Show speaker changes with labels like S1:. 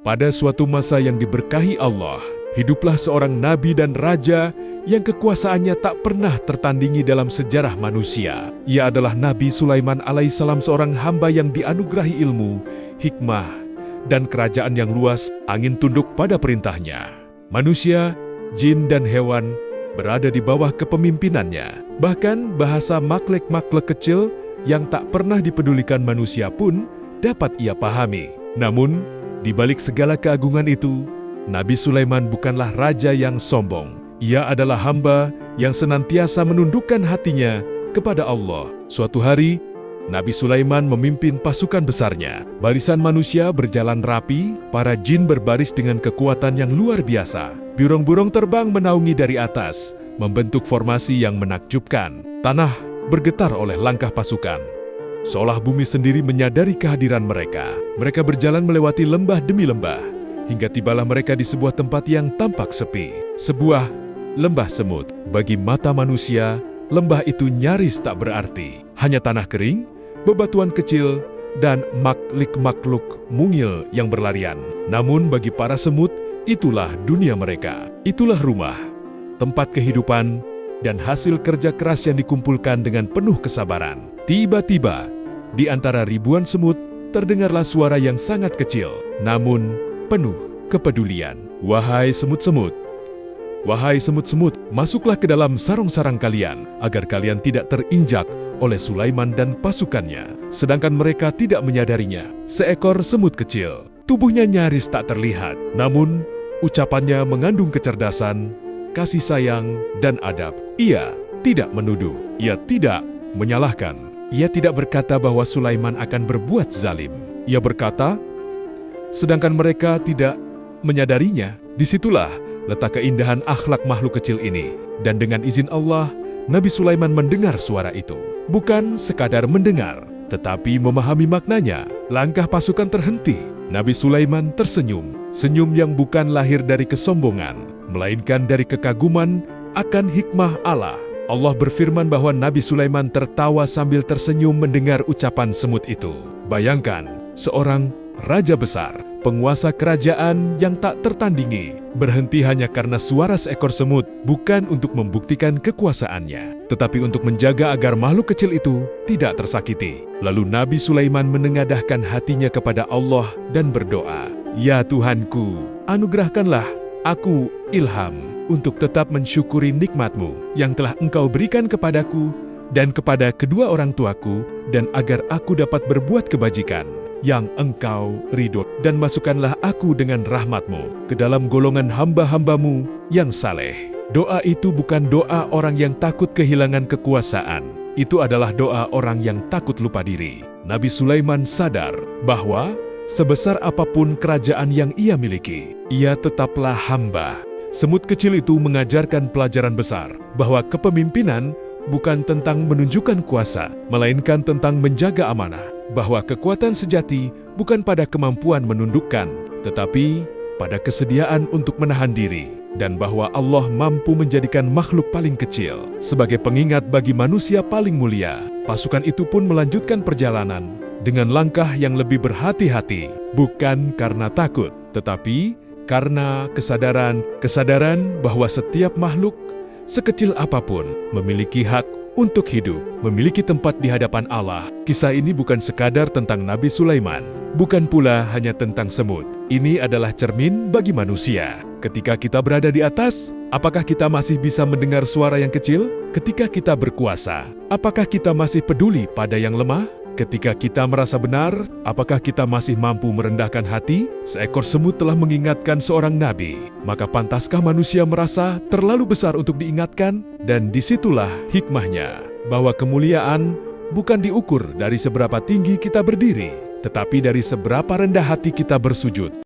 S1: Pada suatu masa yang diberkahi Allah, hiduplah seorang nabi dan raja yang kekuasaannya tak pernah tertandingi dalam sejarah manusia. Ia adalah Nabi Sulaiman alaihissalam, seorang hamba yang dianugerahi ilmu, hikmah, dan kerajaan yang luas. Angin tunduk pada perintahnya. Manusia, jin, dan hewan berada di bawah kepemimpinannya. Bahkan bahasa makhluk-makhluk kecil yang tak pernah dipedulikan manusia pun dapat ia pahami. Namun, di balik segala keagungan itu, Nabi Sulaiman bukanlah raja yang sombong. Ia adalah hamba yang senantiasa menundukkan hatinya kepada Allah. Suatu hari, Nabi Sulaiman memimpin pasukan besarnya. Barisan manusia berjalan rapi, para jin berbaris dengan kekuatan yang luar biasa. Burung-burung terbang menaungi dari atas, membentuk formasi yang menakjubkan. Tanah bergetar oleh langkah pasukan, seolah bumi sendiri menyadari kehadiran mereka. Mereka berjalan melewati lembah demi lembah, hingga tibalah mereka di sebuah tempat yang tampak sepi. Sebuah lembah semut. Bagi mata manusia, lembah itu nyaris tak berarti. Hanya tanah kering, bebatuan kecil, dan makhluk-makhluk mungil yang berlarian. Namun bagi para semut, itulah dunia mereka. Itulah rumah, tempat kehidupan, dan hasil kerja keras yang dikumpulkan dengan penuh kesabaran. Tiba-tiba, di antara ribuan semut, terdengarlah suara yang sangat kecil, namun penuh kepedulian. Wahai semut-semut, wahai semut-semut, masuklah ke dalam sarang-sarang kalian, agar kalian tidak terinjak oleh Sulaiman dan pasukannya. Sedangkan mereka tidak menyadarinya. Seekor semut kecil, tubuhnya nyaris tak terlihat, namun ucapannya mengandung kecerdasan, kasih sayang, dan adab. Ia tidak menuduh, ia tidak menyalahkan. Ia tidak berkata bahwa Sulaiman akan berbuat zalim. Ia berkata, sedangkan mereka tidak menyadarinya. Disitulah letak keindahan akhlak makhluk kecil ini. Dan dengan izin Allah, Nabi Sulaiman mendengar suara itu. Bukan sekadar mendengar, tetapi memahami maknanya. Langkah pasukan terhenti. Nabi Sulaiman tersenyum. Senyum yang bukan lahir dari kesombongan, melainkan dari kekaguman akan hikmah Allah. Allah berfirman bahwa Nabi Sulaiman tertawa sambil tersenyum mendengar ucapan semut itu. Bayangkan, seorang raja besar, penguasa kerajaan yang tak tertandingi, berhenti hanya karena suara seekor semut, bukan untuk membuktikan kekuasaannya, tetapi untuk menjaga agar makhluk kecil itu tidak tersakiti. Lalu Nabi Sulaiman menengadahkan hatinya kepada Allah dan berdoa, "Ya Tuhanku, anugerahkanlah aku ilham untuk tetap mensyukuri nikmat-Mu yang telah Engkau berikan kepadaku dan kepada kedua orang tuaku, dan agar aku dapat berbuat kebajikan yang Engkau ridho, dan masukkanlah aku dengan rahmat-Mu ke dalam golongan hamba-hamba-Mu yang saleh." Doa itu bukan doa orang yang takut kehilangan kekuasaan. Itu adalah doa orang yang takut lupa diri. Nabi Sulaiman sadar bahwa sebesar apapun kerajaan yang ia miliki, ia tetaplah hamba. Semut kecil itu mengajarkan pelajaran besar bahwa kepemimpinan bukan tentang menunjukkan kuasa, melainkan tentang menjaga amanah. Bahwa kekuatan sejati bukan pada kemampuan menundukkan, tetapi pada kesediaan untuk menahan diri. Dan bahwa Allah mampu menjadikan makhluk paling kecil sebagai pengingat bagi manusia paling mulia. Pasukan itu pun melanjutkan perjalanan dengan langkah yang lebih berhati-hati, bukan karena takut, tetapi karena kesadaran bahwa setiap makhluk, sekecil apapun, memiliki hak untuk hidup, memiliki tempat di hadapan Allah. Kisah ini bukan sekadar tentang Nabi Sulaiman, bukan pula hanya tentang semut. Ini adalah cermin bagi manusia. Ketika kita berada di atas, apakah kita masih bisa mendengar suara yang kecil? Ketika kita berkuasa, apakah kita masih peduli pada yang lemah? Ketika kita merasa benar, apakah kita masih mampu merendahkan hati? Seekor semut telah mengingatkan seorang nabi. Maka pantaskah manusia merasa terlalu besar untuk diingatkan? Dan disitulah hikmahnya, bahwa kemuliaan bukan diukur dari seberapa tinggi kita berdiri, tetapi dari seberapa rendah hati kita bersujud